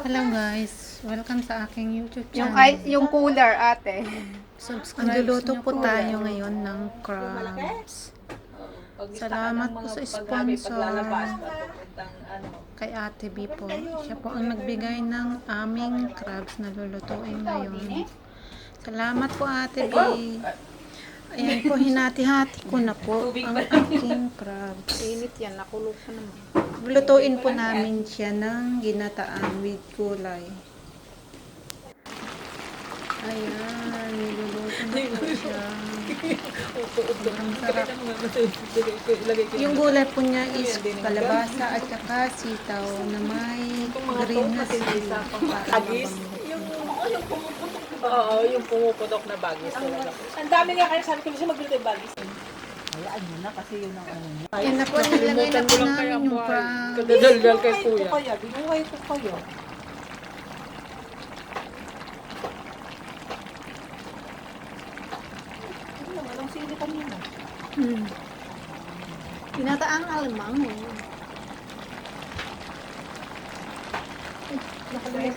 Hello guys, welcome sa aking YouTube Yung, channel. yung cooler, ate. Subscribe. Magluluto po tayo ngayon ng crabs. Salamat po sa sponsor kay Ate B po. Siya po ang nagbigay ng aming crabs na lulutuin ngayon. Salamat po Ate B. Ayan po, hinati-hati ko na po ang aking crabs. Init yan, nakulog pa naman. Lutuin po namin siya ng ginataan with gulay. Ayan, niluluto na po siya. Sobrang sarap. Yung gulay po niya is kalabasa at saka sitaw na may green na sila. Bagis? Oo, yung pumuputok na bagis. Ang dami nga kaya sabi ko siya magluluto yung bagis. Hayaan mo na kasi yun ang ano niya. Ayan na po, nilagay na po namin yung crabs. Kadadaldal kay Binuhay ko kuya. kaya, binuhay ko kaya. Ano naman, ang sili kanina. Pinataang alamang eh. Nakalimutan